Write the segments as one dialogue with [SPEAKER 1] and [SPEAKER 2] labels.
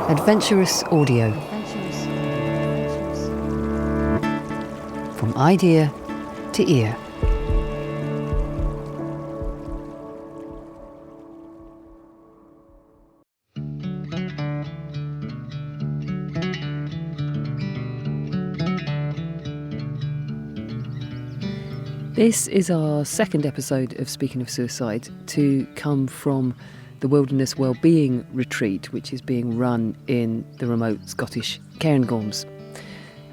[SPEAKER 1] Adventurous audio. From idea to ear. This is our second episode of Speaking of Suicide to come from the Wilderness Wellbeing Retreat, which is being run in the remote Scottish Highlands.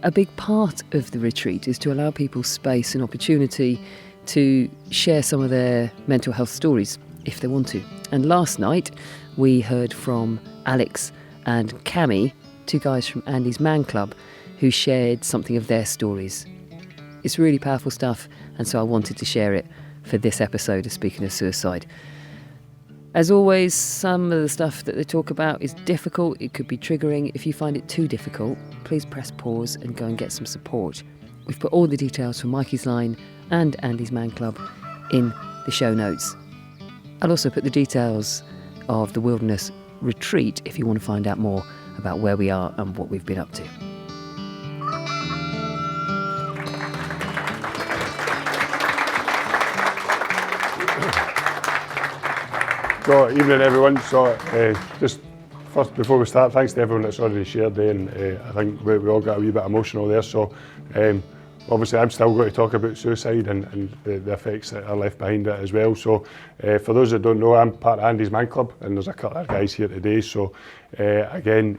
[SPEAKER 1] A big part of the retreat is to allow people space and opportunity to share some of their mental health stories, if they want to. And last night we heard from Alex and Cammy, two guys from Andy's Man Club, who shared something of their stories. It's really powerful stuff, and so I wanted to share it for this episode of Speaking of Suicide. As always, some of the stuff that they talk about is difficult. It could be triggering. If you find it too difficult, please press pause and go and get some support. We've put all the details for Mikey's Line and Andy's Man Club in the show notes. I'll also put the details of the Wilderness Retreat if you want to find out more about where we are and what we've been up to.
[SPEAKER 2] So, evening everyone. So, just first before we start, thanks to everyone that's already shared there, and I think we all got a wee bit emotional there. So, obviously I'm still going to talk about suicide and the effects that are left behind it as well. So, for those that don't know, I'm part of Andy's Man Club, and there's a couple of guys here today. So, again,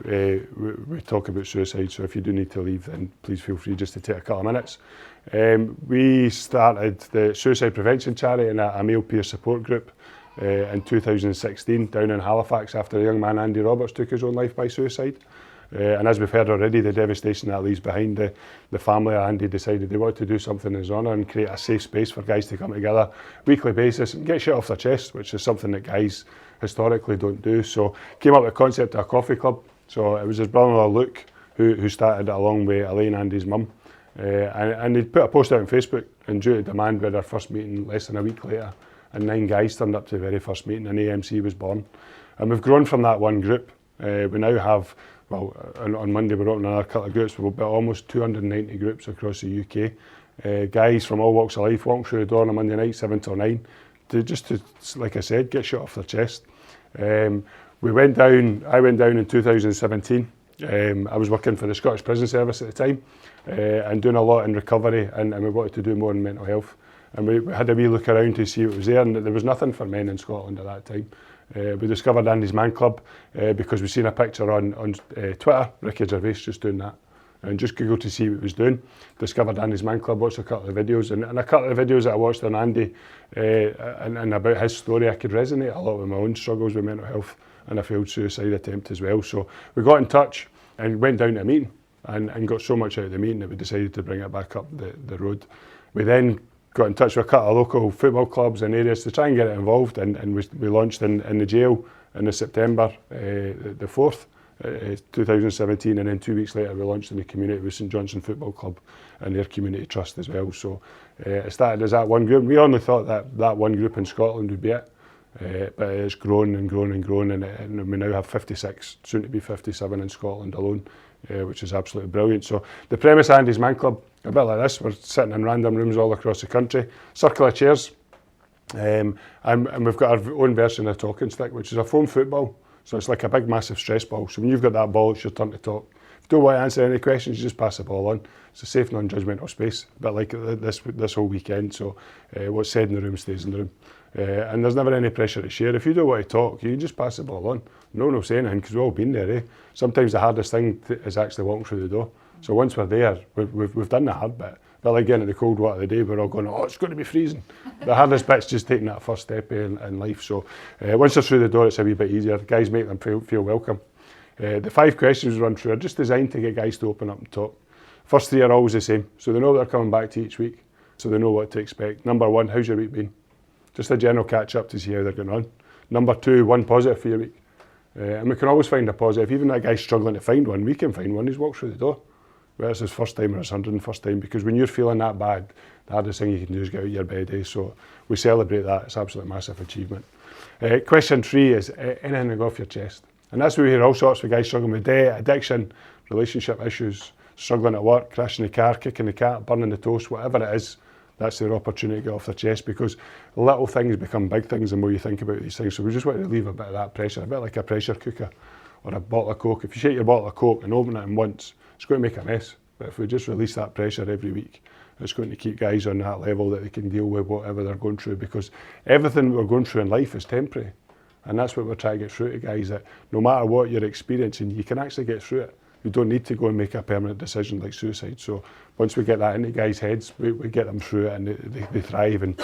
[SPEAKER 2] we talk about suicide, so if you do need to leave, then please feel free just to take a couple of minutes. We started the suicide prevention charity in a male peer support group in 2016 down in Halifax after a young man, Andy Roberts, took his own life by suicide. And as we've heard already, the devastation that leaves behind, the family of Andy decided they wanted to do something in his honour and create a safe space for guys to come together weekly basis and get shit off their chest, which is something that guys historically don't do. So came up with the concept of a coffee club. So it was his brother-in-law Luke who started it along with Elaine, Andy's mum. And he'd put a post out on Facebook, and due to demand we had our first meeting less than a week later, and 9 guys turned up to the very first meeting, and AMC was born. And we've grown from that one group. We now have, well, on Monday we're opening another couple of groups. We've got almost 290 groups across the UK. Guys from all walks of life walking through the door on a Monday night, 7 till 9, to, like I said, get shit off their chest. I went down in 2017. I was working for the Scottish Prison Service at the time, and doing a lot in recovery, and we wanted to do more in mental health. And we had a wee look around to see what was there, and there was nothing for men in Scotland at that time. We discovered Andy's Man Club because we seen a picture on Twitter, Ricky Gervais just doing that, and just Googled to see what he was doing. Discovered Andy's Man Club, watched a couple of videos, and a couple of videos that I watched on Andy and about his story, I could resonate a lot with my own struggles with mental health and a failed suicide attempt as well. So we got in touch and went down to a meeting and got so much out of the meeting that we decided to bring it back up the road. We then got in touch with a couple of local football clubs and areas to try and get it involved, and we launched in the jail in the September the 4th, 2017, and then 2 weeks later we launched in the community with St Johnstone Football Club and their community trust as well. So it started as that one group. We only thought that one group in Scotland would be it, but it's grown and grown and grown, and we now have 56, soon to be 57 in Scotland alone, which is absolutely brilliant. So the premise of Andy's Man Club, a bit like this, we're sitting in random rooms all across the country, circle of chairs, and we've got our own version of talking stick, which is a foam football. So it's like a big massive stress ball. So when you've got that ball, it's your turn to talk. If you don't want to answer any questions, you just pass the ball on. It's a safe, non-judgmental space, a bit like this whole weekend. So what's said in the room stays in the room. And there's never any pressure to share. If you don't want to talk, you can just pass the ball on. No one will say anything, because we've all been there, eh? Sometimes the hardest thing is actually walking through the door. So once we're there, we've done the hard bit. But like getting into the cold water of the day, we're all going, oh, it's going to be freezing. The hardest bit's just taking that first step in life. So once they're through the door, it's a wee bit easier. Guys make them feel welcome. The 5 questions we run through are just designed to get guys to open up and talk. First 3 are always the same. So they know they're coming back to each week. So they know what to expect. Number 1, how's your week been? Just a general catch up to see how they're going on. Number 2, 1 positive for your week. And we can always find a positive. Even that guy's struggling to find one, we can find one. He's walked through the door. Whether it's his first time or his 101st time, because when you're feeling that bad, the hardest thing you can do is get out of your bed, eh? So we celebrate that. It's absolutely massive achievement. Question 3 is anything to go off your chest. And that's where we hear all sorts of guys struggling with debt, addiction, relationship issues, struggling at work, crashing the car, kicking the cat, burning the toast, whatever it is. That's their opportunity to get off their chest, because little things become big things the more you think about these things. So we just want to relieve a bit of that pressure, a bit like a pressure cooker or a bottle of Coke. If you shake your bottle of Coke and open it in once, it's going to make a mess. But if we just release that pressure every week, it's going to keep guys on that level that they can deal with whatever they're going through, because everything we're going through in life is temporary. And that's what we're trying to get through to guys, that no matter what you're experiencing, you can actually get through it. You don't need to go and make a permanent decision like suicide. So once we get that into guys' heads, we get them through it, and they thrive and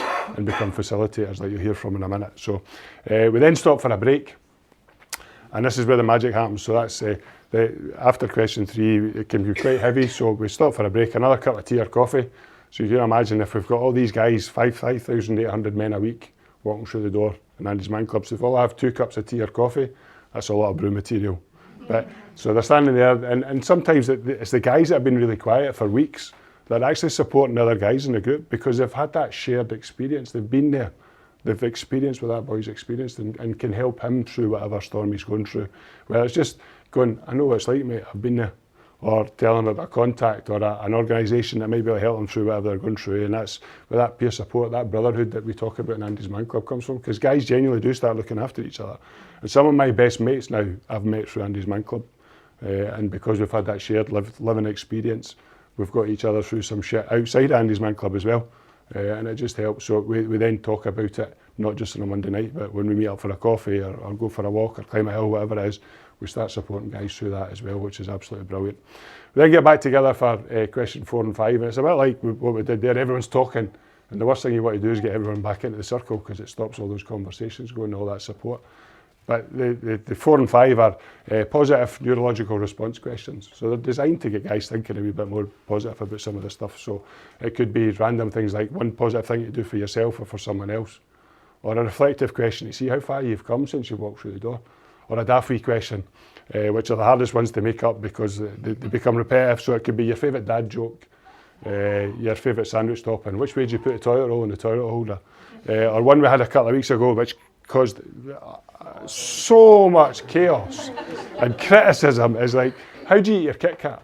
[SPEAKER 2] become facilitators, like you'll hear from in a minute. So we then stop for a break, and this is where the magic happens. So that's after question 3, it can be quite heavy. So we stop for a break, another cup of tea or coffee. So you can imagine if we've got all these guys, 5,800 men a week walking through the door in Andy's Man Club. So if we all have 2 cups of tea or coffee, that's a lot of brew material. But so they're standing there, and sometimes it's the guys that have been really quiet for weeks that are actually supporting the other guys in the group, because they've had that shared experience. They've been there. They've experienced what that boy's experienced, and can help him through whatever storm he's going through. Whether it's just going, I know what it's like, mate, I've been there. Or telling them about a contact or an organisation that might be able to help them through whatever they're going through. And that's where that peer support, that brotherhood that we talk about in Andy's Man Club comes from, because guys genuinely do start looking after each other. And some of my best mates now I've met through Andy's Man Club. And because we've had that shared living experience, we've got each other through some shit outside Andy's Man Club as well. And it just helps. So we then talk about it, not just on a Monday night, but when we meet up for a coffee or go for a walk or climb a hill, whatever it is, we start supporting guys through that as well, which is absolutely brilliant. We then get back together for question 4 and 5, and it's a bit like what we did there. Everyone's talking, and the worst thing you want to do is get everyone back into the circle, because it stops all those conversations going, all that support. But the 4 and 5 are positive neurological response questions. So they're designed to get guys thinking a wee bit more positive about some of the stuff. So it could be random things like one positive thing to do for yourself or for someone else, or a reflective question to see how far you've come since you walked through the door, or a daft question, which are the hardest ones to make up because they become repetitive. So it could be your favourite dad joke, your favourite sandwich topping, which way do you put the toilet roll in the toilet holder, or one we had a couple of weeks ago which caused so much chaos and criticism, is like, how do you eat your Kit Kat?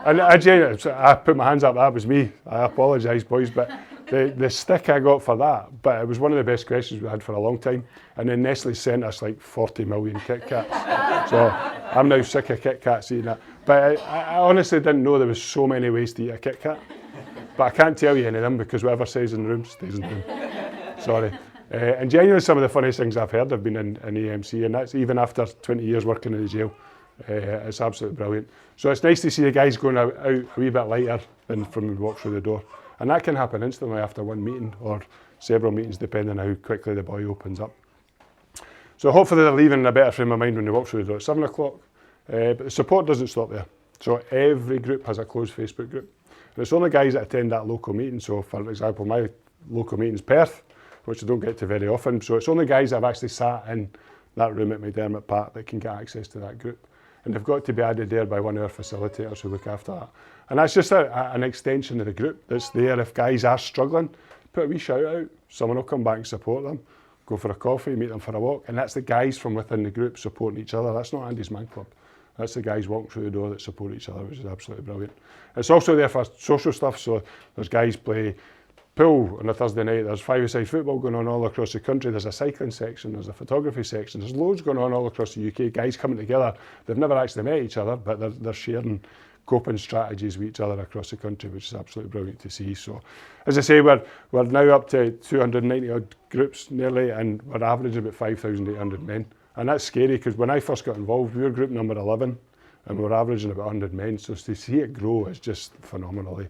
[SPEAKER 2] And I put my hands up, that was me. I apologise, boys, but the stick I got for that, but it was one of the best questions we had for a long time. And then Nestle sent us like 40 million Kit Kats. So I'm now sick of Kit Kats eating that. But I honestly didn't know there was so many ways to eat a Kit Kat. But I can't tell you any of them, because whatever stays in the room stays in the room. Sorry. And genuinely some of the funniest things I've heard have been in AMC, and that's even after 20 years working in the jail. It's absolutely brilliant. So it's nice to see the guys going out a wee bit lighter than from when we walk through the door. And that can happen instantly after one meeting or several meetings, depending on how quickly the boy opens up. So hopefully they're leaving in a better frame of mind when they walk through the door at 7 o'clock. But the support doesn't stop there. So every group has a closed Facebook group. And it's only guys that attend that local meeting. So for example, my local meeting is Perth, which I don't get to very often. So it's only guys that have actually sat in that room at McDermott Park that can get access to that group. And they've got to be added there by one of our facilitators who look after that. And that's just an extension of the group that's there. If guys are struggling, put a wee shout out. Someone will come back and support them. Go for a coffee, meet them for a walk. And that's the guys from within the group supporting each other. That's not Andy's Man Club. That's the guys walking through the door that support each other, which is absolutely brilliant. It's also there for social stuff. So there's guys play pool on a Thursday night. There's five-a-side football going on all across the country. There's a cycling section. There's a photography section. There's loads going on all across the UK. Guys coming together. They've never actually met each other, but they're sharing coping strategies with each other across the country, which is absolutely brilliant to see. So, as I say, we're now up to 290 odd groups nearly, and we're averaging about 5,800 men. And that's scary, because when I first got involved, we were group number 11, and we were averaging about 100 men. So to see it grow is just phenomenally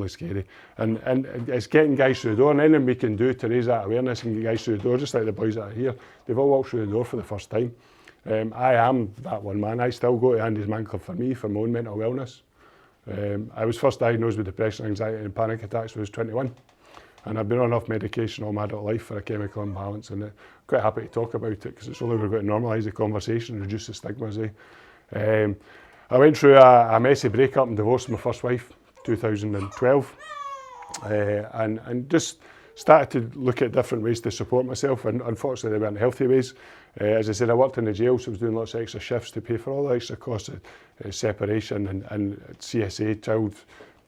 [SPEAKER 2] scary. And it's getting guys through the door, and anything we can do to raise that awareness and get guys through the door, just like the boys that are here. They've all walked through the door for the first time. I am that one man. I still go to Andy's Man Club for me, for my own mental wellness. I was first diagnosed with depression, anxiety and panic attacks when I was 21. And I've been on enough medication all my adult life for a chemical imbalance, and I'm quite happy to talk about it, because it's only we've got to normalise the conversation, reduce the stigmas. I went through a messy breakup and divorced my first wife, 2012. And just started to look at different ways to support myself, and unfortunately they weren't healthy ways. As I said, I worked in the jail, so I was doing lots of extra shifts to pay for all the extra costs of separation and CSA, child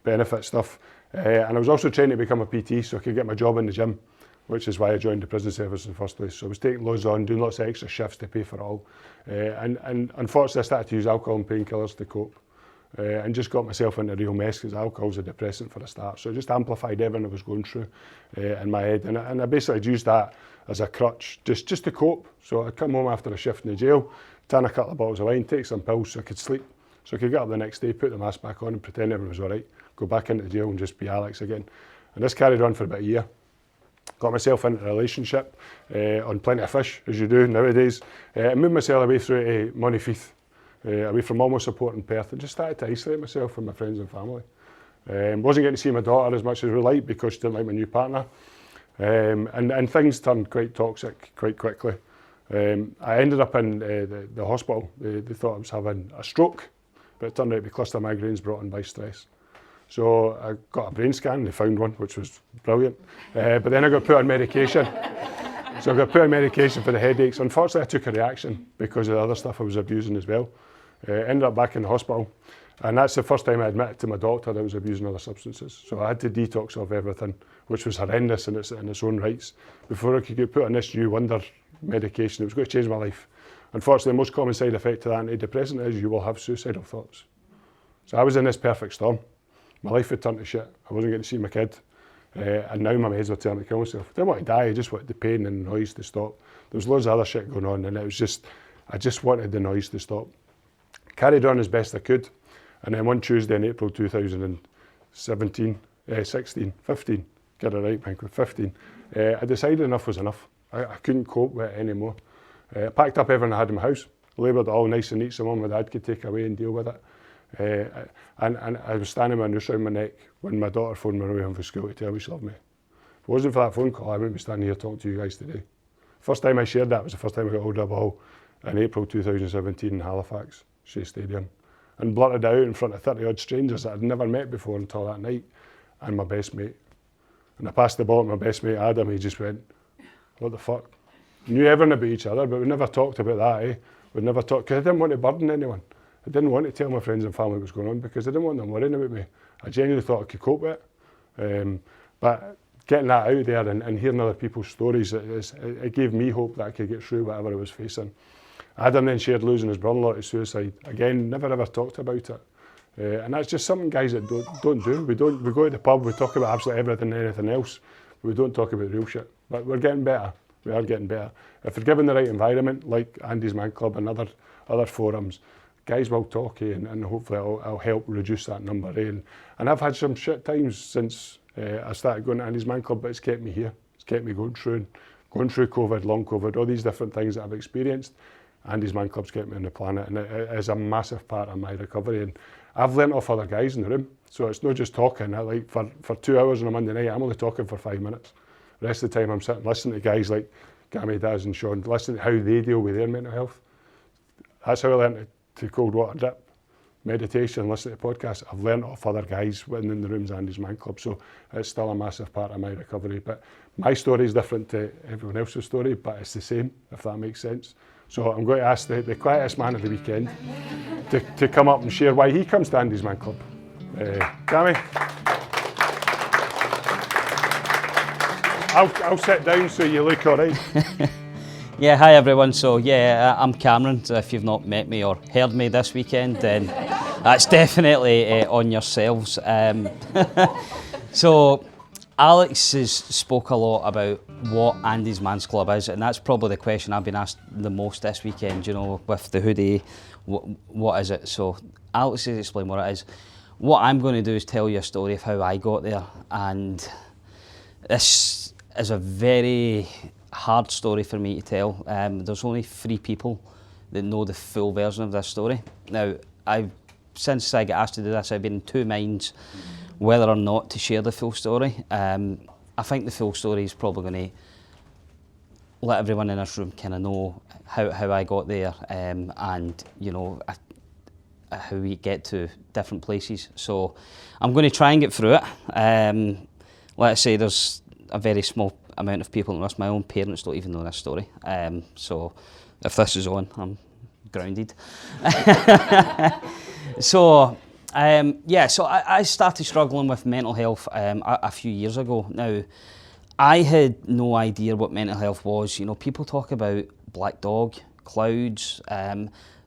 [SPEAKER 2] benefit stuff. And I was also trying to become a PT so I could get my job in the gym, which is why I joined the prison service in the first place. So I was taking loads on, doing lots of extra shifts to pay for it all. And unfortunately I started to use alcohol and painkillers to cope. And just got myself into a real mess because alcohol's a depressant for a start. So it just amplified everything I was going through in my head. And I basically used that as a crutch just to cope. So I'd come home after a shift in the jail, turn a couple of bottles of wine, take some pills so I could sleep. So I could get up the next day, put the mask back on and pretend everything was all right, go back into the jail and just be Alex again. And this carried on for about a year. Got myself into a relationship on Plenty of Fish, as you do nowadays. I moved myself away through to Montefieth, away from all my support in Perth, and just started to isolate myself from my friends and family. Wasn't getting to see my daughter as much as we liked because she didn't like my new partner. And things turned quite toxic quite quickly. I ended up in the hospital. They thought I was having a stroke, but it turned out to be cluster migraines brought on by stress. So I got a brain scan, they found one, which was brilliant. But then I got put on medication. So I got put on medication for the headaches. Unfortunately, I took a reaction because of the other stuff I was abusing as well. Ended up back in the hospital. And that's the first time I admitted to my doctor that I was abusing other substances. So I had to detox off everything, which was horrendous in its own rights, before I could get put on this new wonder medication. It was going to change my life. Unfortunately, the most common side effect to the antidepressant is you will have suicidal thoughts. So I was in this perfect storm. My life had turned to shit. I wasn't getting to see my kid. And now my meds were telling me to kill myself. I didn't want to die, I just wanted the pain and the noise to stop. There was loads of other shit going on, and it was just, I just wanted the noise to stop. Carried on as best I could. And then one Tuesday in April 2015, get it right, Michael, 15, I decided enough was enough. I couldn't cope with it anymore. I packed up everything I had in my house, labelled it all nice and neat so Mum and Dad could take away and deal with it. And I was standing with a noose around my neck when my daughter phoned me away home from school to tell me she loved me. If it wasn't for that phone call, I wouldn't be standing here talking to you guys today. First time I shared that was the first time I got hold of a ball in April 2017 in Halifax, Shea Stadium, and blurted out in front of 30 odd strangers that I'd never met before until that night, and my best mate. And I passed the ball to my best mate Adam. He just went, what the fuck? Knew everything about each other, but we never talked about that, We never talked, because I didn't want to burden anyone. I didn't want to tell my friends and family what was going on because I didn't want them worrying about me. I genuinely thought I could cope with it. But getting that out there and hearing other people's stories, it gave me hope that I could get through whatever I was facing. Adam then shared losing his brother-in-law to suicide. Again, never ever talked about it. And that's just something guys that don't do. We go to the pub, we talk about absolutely everything and anything else, but we don't talk about real shit. But we're getting better. We are getting better. If we're given the right environment, like Andy's Man Club and other forums, guys will talk, and hopefully I'll help reduce that number. And I've had some shit times since I started going to Andy's Man Club, but it's kept me here. It's kept me going through COVID, long COVID, all these different things that I've experienced. Andy's Man Club's kept me on the planet, and it is a massive part of my recovery. And I've learnt off other guys in the room, so it's not just talking. For 2 hours on a Monday night, I'm only talking for 5 minutes. The rest of the time I'm sitting listening to guys like Cammy, Daz and Sean, listening to how they deal with their mental health. That's how I learned to cold water dip, meditation, listen to podcasts. I've learnt off other guys in the rooms Andy's Man Club, so it's still a massive part of my recovery. But my story is different to everyone else's story, but it's the same, if that makes sense. So I'm going to ask the quietest man of the weekend to come up and share why he comes to Andy's Man Club. Cammy? I'll sit down so you look all right.
[SPEAKER 3] Yeah, hi everyone. So yeah, I'm Cameron. So if you've not met me or heard me this weekend, then that's definitely on yourselves. So Alex has spoke a lot about what Andy's Man's Club is, and that's probably the question I've been asked the most this weekend, you know, with the hoodie, what is it? So Alex has explained what it is. What I'm going to do is tell you a story of how I got there, and this is a very hard story for me to tell. There's only 3 people that know the full version of this story. Now, since I got asked to do this, I've been in 2 minds whether or not to share the full story. I think the full story is probably going to let everyone in this room kind of know how I got there, and you know how we get to different places. So I'm going to try and get through it. Let's say there's a very small amount of people in this. My own parents don't even know this story. So if this is on, I'm grounded. So I started struggling with mental health a few years ago. Now, I had no idea what mental health was. You know, people talk about black dog, clouds.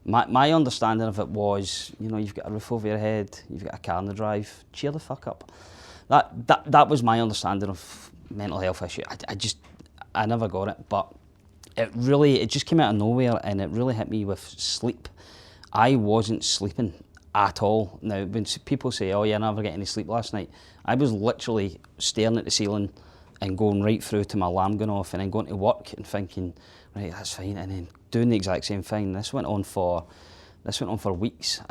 [SPEAKER 3] My understanding of it was, you know, you've got a roof over your head, you've got a car in the drive, cheer the fuck up. That was my understanding of mental health issue. I never got it, but it just came out of nowhere, and it really hit me with sleep. I wasn't sleeping at all. Now, when people say, oh, yeah, I never get any sleep last night, I was literally staring at the ceiling and going right through to my alarm going off, and then going to work and thinking, right, that's fine, and then doing the exact same thing. This went on for weeks.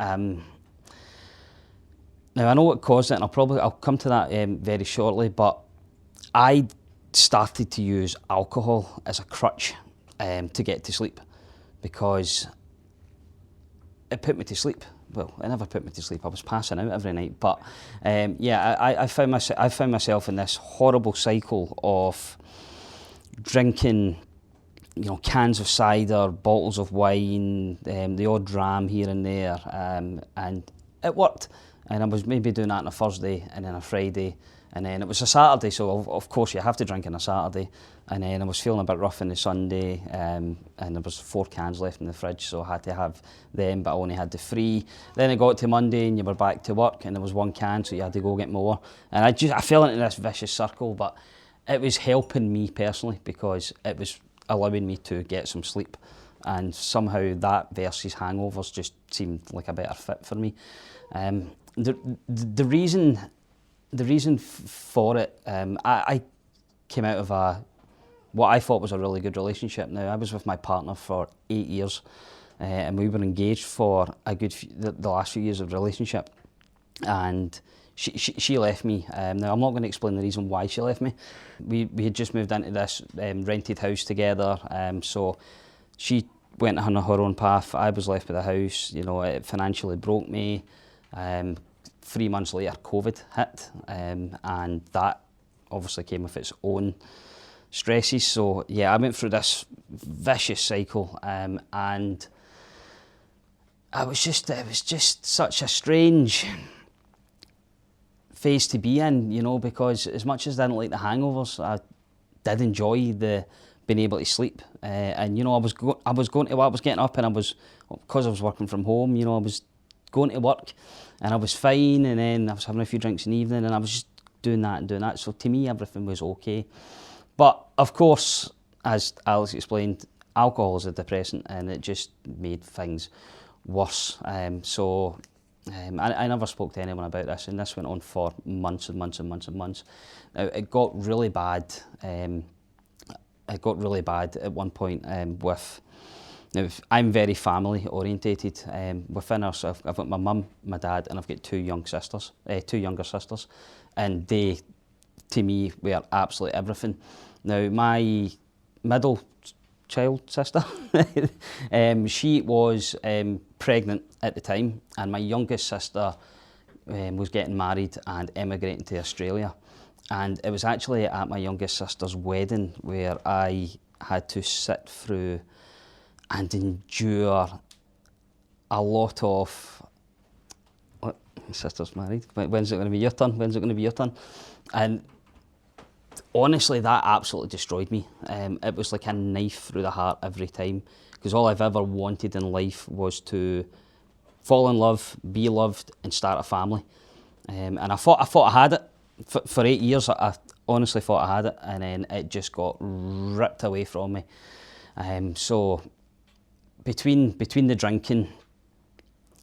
[SPEAKER 3] Now, I know what caused it, and I'll come to that very shortly, but I started to use alcohol as a crutch to get to sleep, because it put me to sleep. Well, it never put me to sleep. I was passing out every night, but I found myself in this horrible cycle of drinking, you know, cans of cider, bottles of wine, the odd dram here and there, and it worked. And I was maybe doing that on a Thursday and then a Friday, and then it was a Saturday, so of course you have to drink on a Saturday. And then I was feeling a bit rough on the Sunday, and there was 4 cans left in the fridge, so I had to have them, but I only had the 3. Then I got to Monday and you were back to work and there was 1 can, so you had to go get more. And I fell into this vicious circle, but it was helping me personally because it was allowing me to get some sleep. And somehow that versus hangovers just seemed like a better fit for me. The reason for it, I came out of what I thought was a really good relationship. Now, I was with my partner for 8 years, and we were engaged for the last few years of the relationship. And she left me. Now, I'm not going to explain the reason why she left me. We had just moved into this rented house together, so she went on her own path. I was left with the house. You know, it financially broke me. 3 months later, COVID hit, and that obviously came with its own stresses. So yeah, I went through this vicious cycle, and it was just such a strange phase to be in, you know, because as much as I didn't like the hangovers, I did enjoy the being able to sleep. And you know, I was getting up, and because I was working from home, you know, I was going to work and I was fine, and then I was having a few drinks in the evening, and I was just doing that. So to me, everything was okay. But of course, as Alex explained, alcohol is a depressant, and it just made things worse. So I never spoke to anyone about this, and this went on for months and months and months and months. Now, it got really bad. It got really bad at one point with. Now, I'm very family orientated. Within us, I've got my mum, my dad, and I've got 2 younger sisters, and they, to me, were absolutely everything. Now, my middle child sister, she was pregnant at the time, and my youngest sister was getting married and emigrating to Australia. And it was actually at my youngest sister's wedding where I had to sit through and endure a lot of, what, my sister's married, when's it going to be your turn, when's it going to be your turn? And honestly, that absolutely destroyed me. It was like a knife through the heart every time, because all I've ever wanted in life was to fall in love, be loved, and start a family. And I thought I had it. For 8 years, I honestly thought I had it, and then it just got ripped away from me. So between the drinking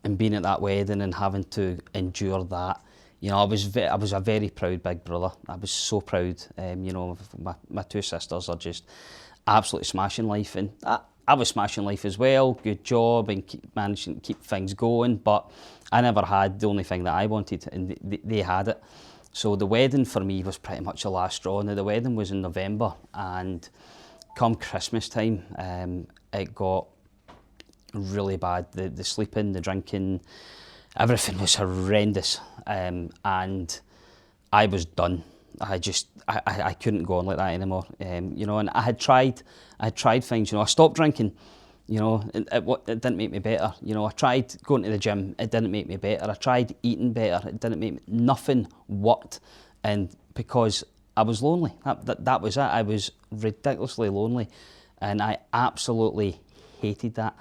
[SPEAKER 3] and being at that wedding and having to endure that, you know, I was a very proud big brother. I was so proud. You know, my 2 sisters are just absolutely smashing life, and I was smashing life as well. Good job and managing to keep things going, but I never had the only thing that I wanted, and they had it. So the wedding for me was pretty much the last straw. Now, the wedding was in November, and come Christmas time, it got really bad. The sleeping, the drinking, everything was horrendous, and I was done. I couldn't go on like that anymore. You know, and I had tried things. You know, I stopped drinking. You know, it didn't make me better. You know, I tried going to the gym. It didn't make me better. I tried eating better. It didn't make me. Nothing worked, and because I was lonely. That was it. I was ridiculously lonely, and I absolutely hated that.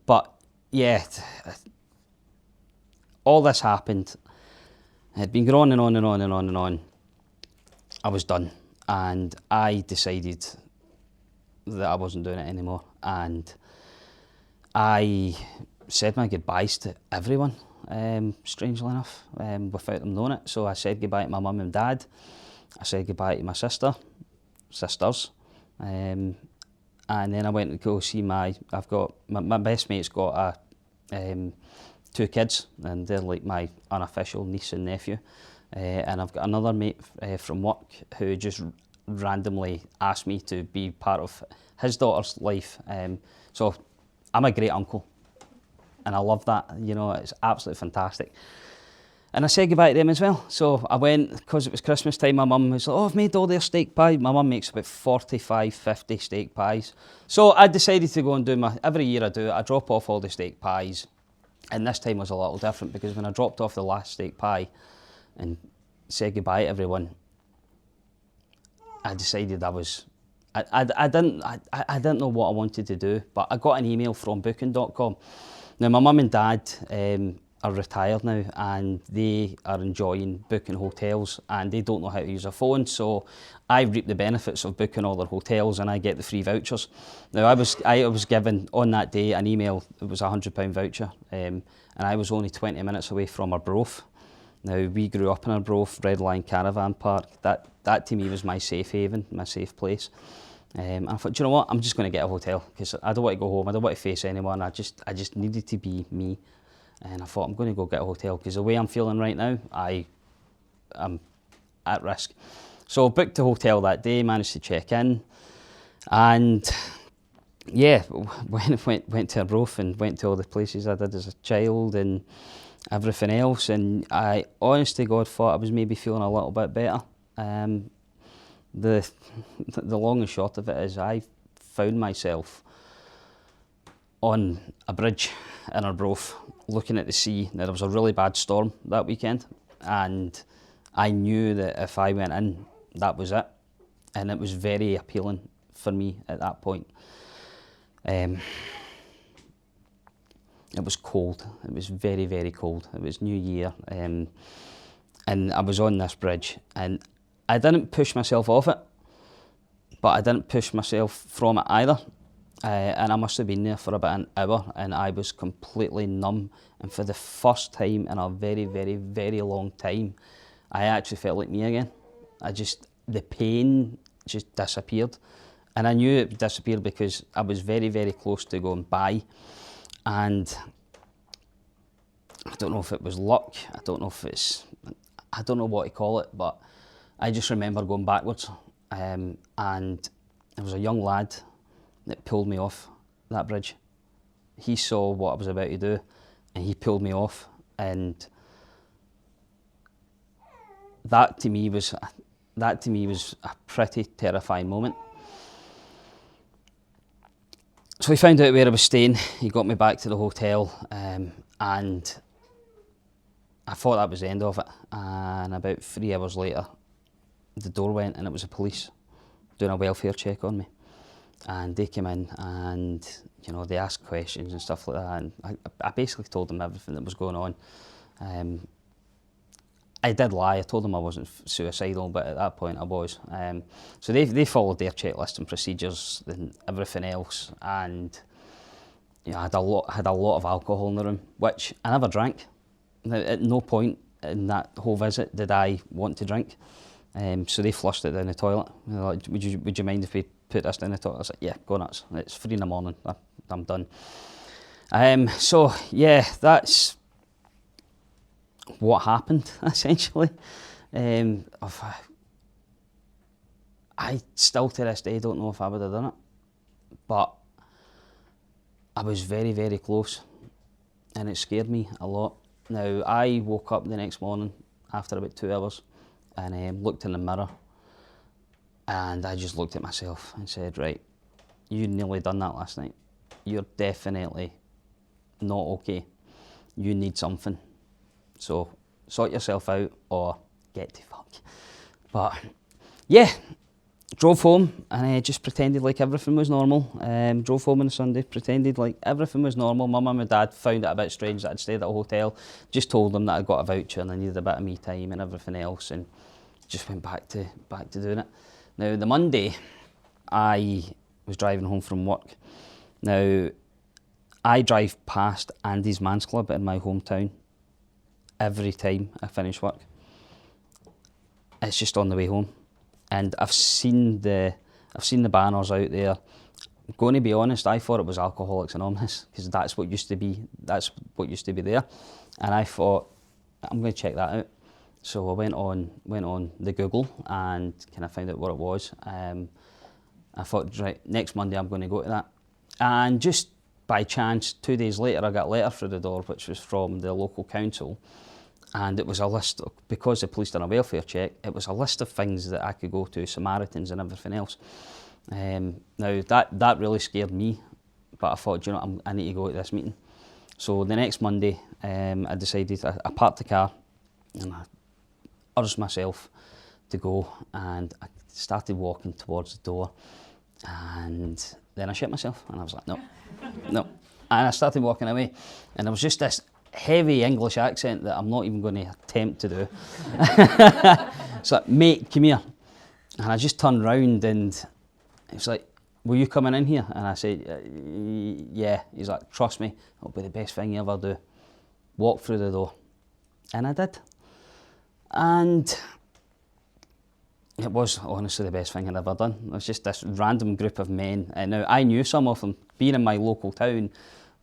[SPEAKER 3] But yeah, all this happened. It had been going on and on and on and on. I was done, and I decided that I wasn't doing it anymore, and I said my goodbyes to everyone, strangely enough, without them knowing it. So I said goodbye to my mum and dad, I said goodbye to my sisters, and then I went to go see my best mate's got two kids, and they're like my unofficial niece and nephew, and I've got another mate from work who just randomly asked me to be part of his daughter's life. So I'm a great uncle, and I love that. You know, it's absolutely fantastic. And I said goodbye to them as well. So I went, because it was Christmas time, my mum was like, oh, I've made all their steak pies. My mum makes about 45, 50 steak pies. So I decided to go and do every year I do it, I drop off all the steak pies. And this time was a little different, because when I dropped off the last steak pie and said goodbye to everyone, I decided I didn't know what I wanted to do, but I got an email from booking.com. Now, my mum and dad are retired now, and they are enjoying booking hotels, and they don't know how to use a phone, so I reap the benefits of booking all their hotels, and I get the free vouchers. Now, I was given on that day an email. It was a £100 voucher, and I was only 20 minutes away from Arbroath. Now, we grew up in Arbroath, Red Lion Caravan Park. That to me was my safe haven, my safe place. And I thought, do you know what? I'm just going to get a hotel, because I don't want to go home. I don't want to face anyone. I just needed to be me. And I thought, I'm going to go get a hotel, because the way I'm feeling right now, I'm at risk. So I booked the hotel that day, managed to check in, and yeah, went to Arbroath and went to all the places I did as a child and everything else. And I honest to God thought I was maybe feeling a little bit better. The long and short of it is, I found myself on a bridge in Arbroath, looking at the sea. Now, there was a really bad storm that weekend, and I knew that if I went in, that was it. And it was very appealing for me at that point. It was cold. It was very, very cold. It was New Year, and I was on this bridge, and I didn't push myself off it, but I didn't push myself from it either. And I must have been there for about an hour, and I was completely numb. And for the first time in a very, very, very long time, I actually felt like me again. The pain just disappeared. And I knew it disappeared because I was very, very close to going by. And I don't know if it was luck, I don't know what to call it, but I just remember going backwards. And there was a young lad that pulled me off that bridge. He saw what I was about to do, and he pulled me off, and that to me was a pretty terrifying moment. So he found out where I was staying. He got me back to the hotel, and I thought that was the end of it. And about 3 hours later, the door went, and it was the police doing a welfare check on me. And they came in, and they asked questions and stuff like that, and I basically told them everything that was going on. I did lie. I told them I wasn't suicidal, but at that point I was. So they followed their checklist and procedures and everything else, and I had a lot of alcohol in the room, which I never drank. At no point in that whole visit did I want to drink. So they flushed it down the toilet. They're like, would you mind if we put this down the toilet? I was like, yeah, go nuts. It's 3 a.m. I'm done. So yeah, that's what happened essentially. I still to this day don't know if I would have done it, but I was very, very close, and it scared me a lot. Now, I woke up the next morning after about 2 hours, and looked in the mirror, and I just looked at myself and said, right, you nearly done that last night. You're definitely not okay. You need something. So sort yourself out or get to fuck. But yeah, drove home and just pretended like everything was normal. Drove home on a Sunday, pretended like everything was normal. My mum and dad found it a bit strange that I'd stayed at a hotel. Just told them that I got a voucher and I needed a bit of me time and everything else, and just went back to doing it. Now the Monday, I was driving home from work. Now I drive past Andy's Man's Club in my hometown every time I finish work. It's just on the way home, and I've seen the banners out there. I'm going to be honest, I thought it was Alcoholics Anonymous because that's what used to be there, and I thought I'm going to check that out. So I went on the Google and kind of found out what it was. I thought, right, next Monday I'm going to go to that, and just by chance, 2 days later I got a letter through the door which was from the local council. And it was a list, because the police done a welfare check, it was a list of things that I could go to, Samaritans and everything else. Now that really scared me, but I thought, you know, I need to go to this meeting. So the next Monday, I decided, I parked the car and I urged myself to go, and I started walking towards the door, and then I shit myself and I was like, no. And I started walking away, and there was just this heavy English accent that I'm not even going to attempt to do. It's like, mate, come here. And I just turned round and it's like, were you coming in here? And I said, yeah. He's like, trust me, it'll be the best thing you ever do. Walk through the door. And I did. And it was honestly the best thing I'd ever done. It was just this random group of men. And now I knew some of them, being in my local town,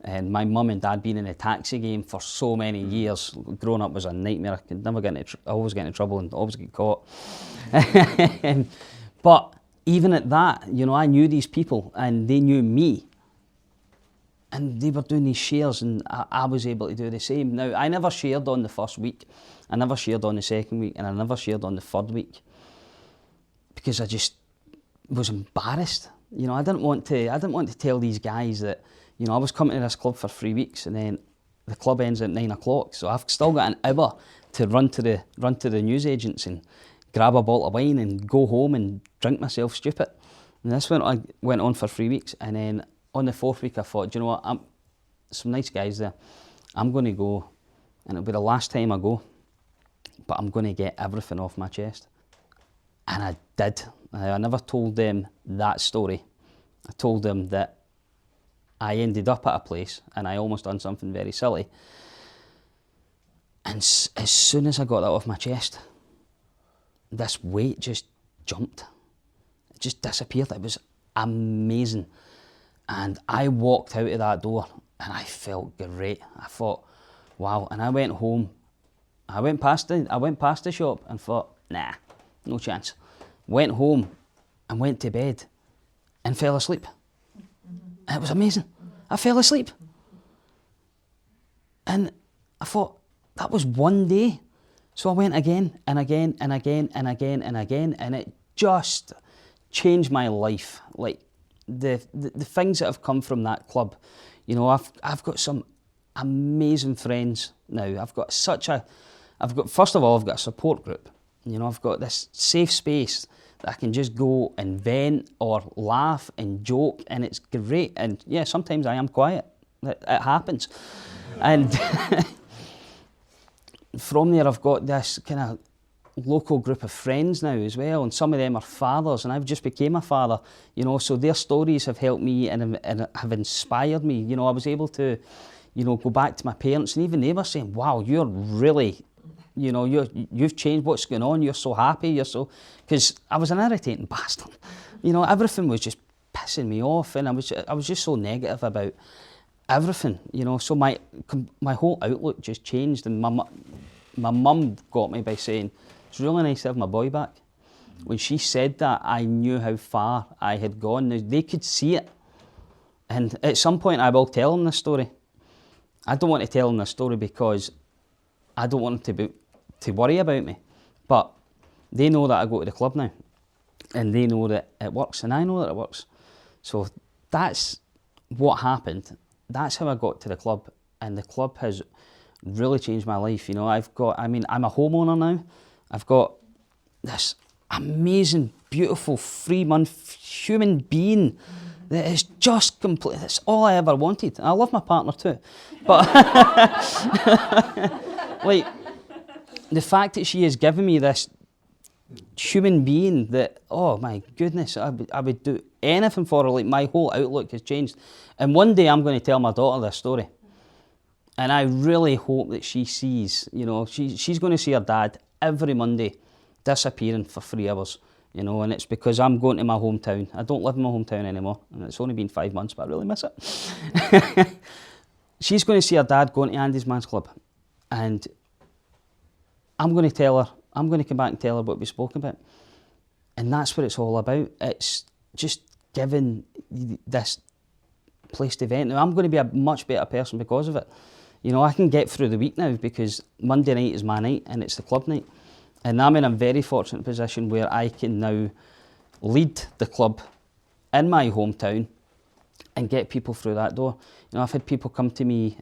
[SPEAKER 3] and my mum and dad being in the taxi game for so many years. Growing up was a nightmare. I could never get into I always get into trouble and always get caught. But even at that, you know, I knew these people and they knew me. And they were doing these shares, and I was able to do the same. Now, I never shared on the first week, I never shared on the second week, and I never shared on the third week, because I just was embarrassed. You know, I didn't want to tell these guys that, you know, I was coming to this club for 3 weeks, and then the club ends at 9 o'clock, so I've still got an hour to run to the newsagents and grab a bottle of wine and go home and drink myself stupid. And this went on for 3 weeks, and then on the fourth week I thought, do you know what, some nice guys there, I'm going to go, and it'll be the last time I go, but I'm going to get everything off my chest. And I did. I never told them that story. I told them that I ended up at a place and I almost done something very silly. And as soon as I got that off my chest, this weight just jumped. It just disappeared. It was amazing. And I walked out of that door and I felt great. I thought, wow. And I went home. I went past the shop and thought, nah, no chance. Went home and went to bed and fell asleep. And it was amazing. I fell asleep. And I thought, that was one day. So I went again and again and again and again and again, and it just changed my life. Like the things that have come from that club. You know, I've got some amazing friends now. First of all, I've got a support group. You know, I've got this safe space that I can just go and vent or laugh and joke, and it's great. And yeah, sometimes I am quiet. It happens. And from there, I've got this kind of local group of friends now as well, and some of them are fathers, and I've just became a father, you know, so their stories have helped me and have inspired me. You know, I was able to, you know, go back to my parents, and even they were saying, wow, you're really, you know, you've changed, what's going on, you're so happy, because I was an irritating bastard. You know, everything was just pissing me off, and I was just so negative about everything, you know, so my whole outlook just changed. And my mum got me by saying, it's really nice to have my boy back. When she said that, I knew how far I had gone. Now, they could see it, and at some point I will tell them this story. I don't want to tell them this story because I don't want them to worry about me, but They know that I go to the club now, and they know that it works, and I know that it works. So that's what happened. That's how I got to the club, and the club has really changed my life. You know, I'm a homeowner now. I've got this amazing, beautiful, 3-month human being that is just complete. That's all I ever wanted. And I love my partner too, but like the fact that she has given me this human being that, oh my goodness, I would do anything for her. Like, my whole outlook has changed. And one day I'm going to tell my daughter this story. And I really hope that she sees, you know, she's going to see her dad every Monday disappearing for 3 hours, you know, and it's because I'm going to my hometown. I don't live in my hometown anymore, and it's only been 5 months, but I really miss it. She's going to see her dad going to Andy's Man's Club, and I'm going to tell her, I'm going to come back and tell her what we spoke about. And that's what it's all about. It's just giving this place to vent. Now, I'm going to be a much better person because of it. You know, I can get through the week now because Monday night is my night and it's the club night. And I'm in a very fortunate position where I can now lead the club in my hometown and get people through that door. You know, I've had people come to me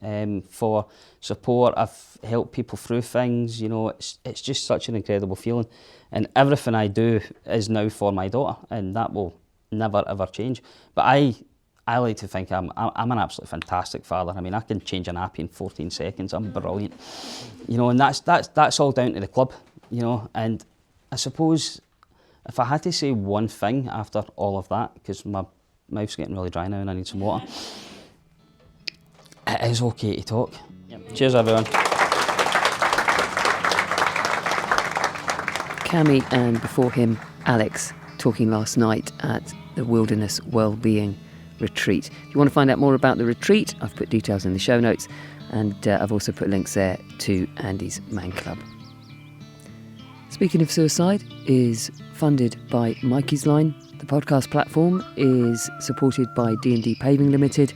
[SPEAKER 3] for support. I've helped people through things. You know, it's just such an incredible feeling. And everything I do is now for my daughter, and that will never ever change. But I like to think I'm an absolutely fantastic father. I mean, I can change a nappy in 14 seconds. I'm brilliant. You know, and that's all down to the club. You know, and I suppose if I had to say one thing after all of that, because my mouth's getting really dry now and I need some water, it is okay to talk. Yep. Cheers, everyone.
[SPEAKER 1] Cammy and before him, Alex, talking last night at the Wilderness Wellbeing Retreat. If you want to find out more about the retreat, I've put details in the show notes, and I've also put links there to Andy's Man Club. Speaking of Suicide is funded by Mikey's Line. The podcast platform is supported by D&D Paving Limited,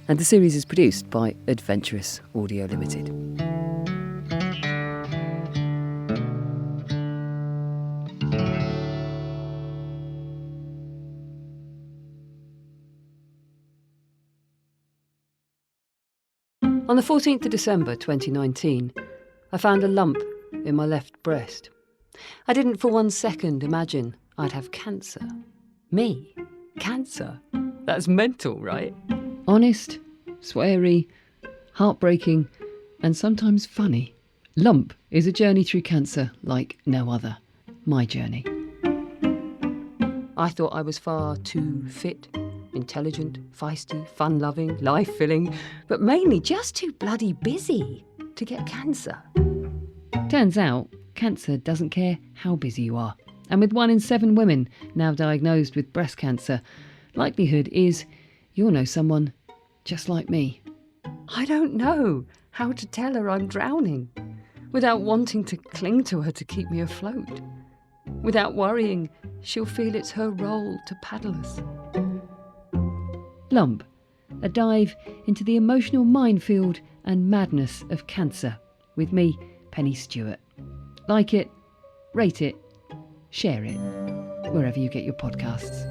[SPEAKER 1] and the series is produced by Adventurous Audio Limited. On the 14th of December 2019, I found a lump in my left breast. I didn't for 1 second imagine I'd have cancer. Me? Cancer? That's mental, right? Honest, sweary, heartbreaking, and sometimes funny. Lump is a journey through cancer like no other. My journey. I thought I was far too fit, intelligent, feisty, fun-loving, life-filling, but mainly just too bloody busy to get cancer. Turns out, cancer doesn't care how busy you are. And with 1 in 7 women now diagnosed with breast cancer, likelihood is you'll know someone just like me. I don't know how to tell her I'm drowning without wanting to cling to her to keep me afloat, without worrying she'll feel it's her role to paddle us. Lump, a dive into the emotional minefield and madness of cancer with me, Penny Stewart. Like it, rate it, share it, wherever you get your podcasts.